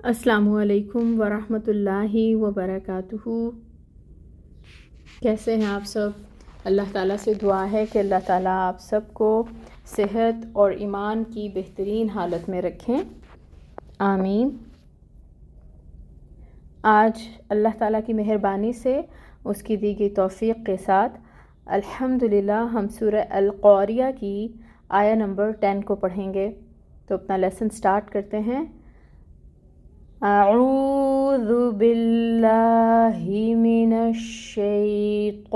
السلام علیکم ورحمۃ اللہ وبرکاتہ۔ کیسے ہیں آپ سب؟ اللہ تعالیٰ سے دعا ہے کہ اللہ تعالیٰ آپ سب کو صحت اور ایمان کی بہترین حالت میں رکھیں، آمین۔ آج اللہ تعالیٰ کی مہربانی سے، اس کی دی گئی توفیق کے ساتھ الحمدللہ ہم سورہ القاریہ کی آیہ نمبر 10 کو پڑھیں گے۔ تو اپنا لیسن سٹارٹ کرتے ہیں۔ اعوذ باللہ من الشیطان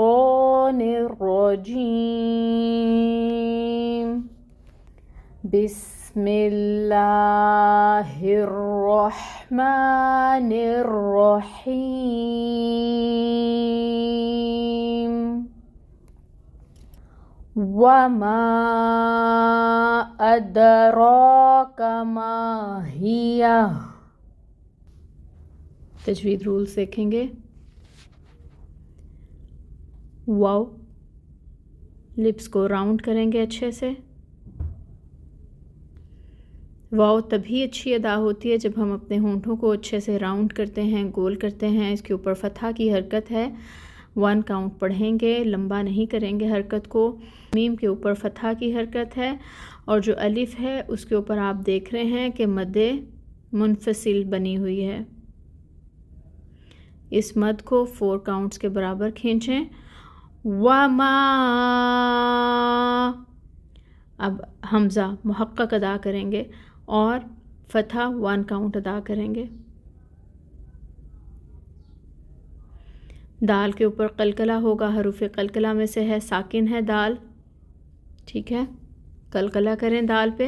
الرجیم، بسم اللہ الرحمن الرحیم، وما ادراک ما ہی۔ تجوید رولز دیکھیں گے۔ واو، لپس کو راؤنڈ کریں گے اچھے سے۔ واو تبھی اچھی ادا ہوتی ہے جب ہم اپنے ہونٹوں کو اچھے سے راؤنڈ کرتے ہیں، گول کرتے ہیں۔ اس کے اوپر فتحہ کی حرکت ہے، 1 کاؤنٹ پڑھیں گے، لمبا نہیں کریں گے حرکت کو۔ میم کے اوپر فتحہ کی حرکت ہے، اور جو الف ہے اس کے اوپر آپ دیکھ رہے ہیں کہ مد منفصل بنی ہوئی ہے۔ اس مد کو 4 کاؤنٹس کے برابر کھینچیں۔ وما، اب حمزہ محقق ادا کریں گے اور فتحہ 1 کاؤنٹ ادا کریں گے۔ دال کے اوپر قلقلہ ہوگا، حروف قلقلہ میں سے ہے، ساکن ہے دال، ٹھیک ہے؟ قلقلہ کریں دال پہ۔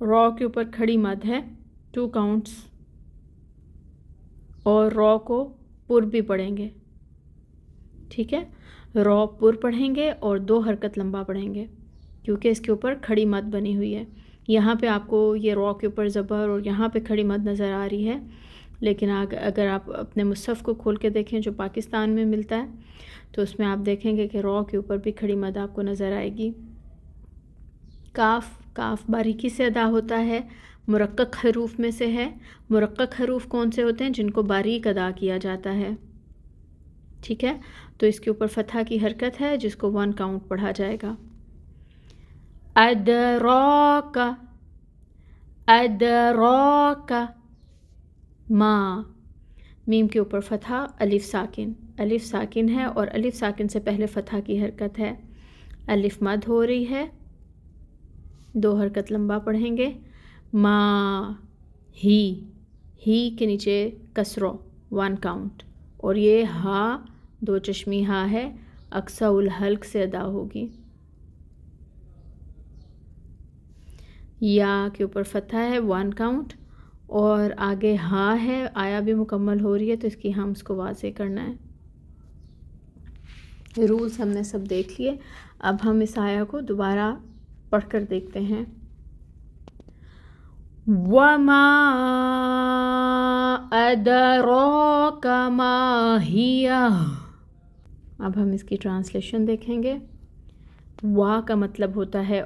رو کے اوپر کھڑی مد ہے، 2 کاؤنٹس، اور رو کو پر بھی پڑھیں گے، ٹھیک ہے؟ رو پر پڑھیں گے اور 2 حرکت لمبا پڑھیں گے، کیونکہ اس کے اوپر کھڑی مد بنی ہوئی ہے۔ یہاں پہ آپ کو یہ رو کے اوپر زبر اور یہاں پہ کھڑی مد نظر آ رہی ہے، لیکن اگر آپ اپنے مصحف کو کھول کے دیکھیں جو پاکستان میں ملتا ہے، تو اس میں آپ دیکھیں گے کہ رو کے اوپر بھی کھڑی مد آپ کو نظر آئے گی۔ کاف باریکی سے ادا ہوتا ہے، مرقق حروف میں سے ہے۔ مرقق حروف کون سے ہوتے ہیں؟ جن کو باریک ادا کیا جاتا ہے، ٹھیک ہے؟ تو اس کے اوپر فتحہ کی حرکت ہے جس کو 1 کاؤنٹ پڑھا جائے گا۔ ادراک، ادراک ما، میم کے اوپر فتحہ، الف ساکن ہے، اور الف ساکن سے پہلے فتحہ کی حرکت ہے۔ الف مد ہو رہی ہے، 2 حرکت لمبا پڑھیں گے۔ ما، ہی کے نیچے کسرو، 1 کاؤنٹ، اور یہ ہا 2 چشمی ہا ہے، اقصی الحلق سے ادا ہوگی۔ یا کے اوپر فتحہ ہے، 1 کاؤنٹ، اور آگے ہا ہے، آیا بھی مکمل ہو رہی ہے، تو اس کی ہمز کو واضح کرنا ہے۔ رولز ہم نے سب دیکھ لیے، اب ہم اس آیا کو دوبارہ پڑھ کر دیکھتے ہیں۔ وَمَا أَدْرَاكَ مَا هِيَ۔ اب ہم اس کی ٹرانسلیشن دیکھیں گے۔ وا کا مطلب ہوتا ہے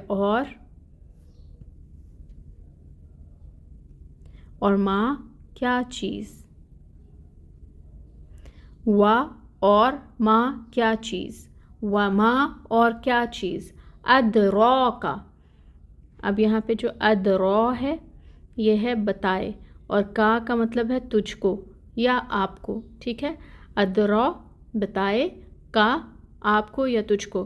اور ما کیا چیز۔ وا اور ما کیا چیز، وما اور کیا چیز، ادراکا۔ اب یہاں پہ جو ادرا ہے یہ ہے بتائے، اور کا مطلب ہے تجھ کو یا آپ کو، ٹھیک ہے؟ ادرا بتائے، کا آپ کو یا تجھ کو،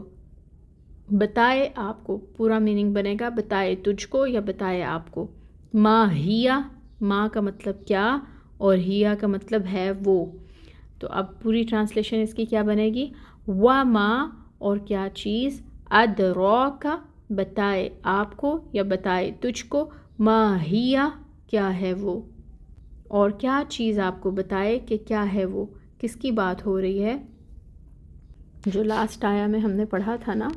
بتائے آپ کو، پورا میننگ بنے گا بتائے تجھ کو یا بتائے آپ کو۔ ما ہیا، ما کا مطلب کیا، اور ہیا کا مطلب ہے وہ۔ تو اب پوری ٹرانسلیشن اس کی کیا بنے گی؟ وما اور کیا چیز، ادراکا بتائے آپ کو یا بتائے تجھ کو، ما ہیا کیا ہے وہ، اور کیا چیز آپ کو بتائے کہ کیا ہے وہ، کس کی بات ہو رہی ہے؟ جو لاسٹ آیا میں ہم نے پڑھا تھا نا،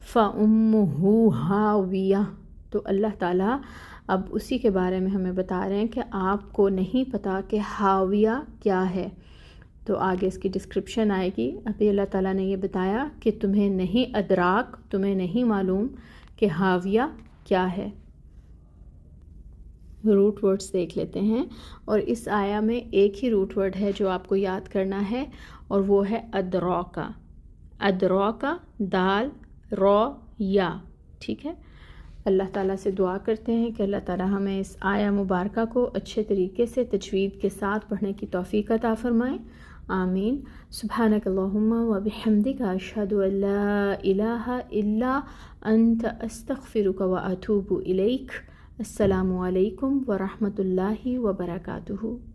فَأُمُّهُ هَاوِيَةٌ، تو اللہ تعالیٰ اب اسی کے بارے میں ہمیں بتا رہے ہیں کہ آپ کو نہیں پتا کہ ہاویہ کیا ہے۔ تو آگے اس کی ڈسکرپشن آئے گی۔ ابھی اللہ تعالیٰ نے یہ بتایا کہ تمہیں نہیں ادراک، تمہیں نہیں معلوم کہ حاویہ کیا ہے۔ روٹ ورڈز دیکھ لیتے ہیں، اور اس آیا میں ایک ہی روٹ ورڈ ہے جو آپ کو یاد کرنا ہے، اور وہ ہے ادراکا۔ ادراکا، دال، رو، یا، ٹھیک ہے۔ اللہ تعالیٰ سے دعا کرتے ہیں کہ اللہ تعالیٰ ہمیں اس آیا مبارکہ کو اچھے طریقے سے تجوید کے ساتھ پڑھنے کی توفیق عطا فرمائے، آمین۔ سبحانک اللہم و بحمدک، اشہد ان لا الہ الا انت، استغفرک و اتوب الیک۔ السلام علیکم ورحمۃ اللہ وبرکاتہ۔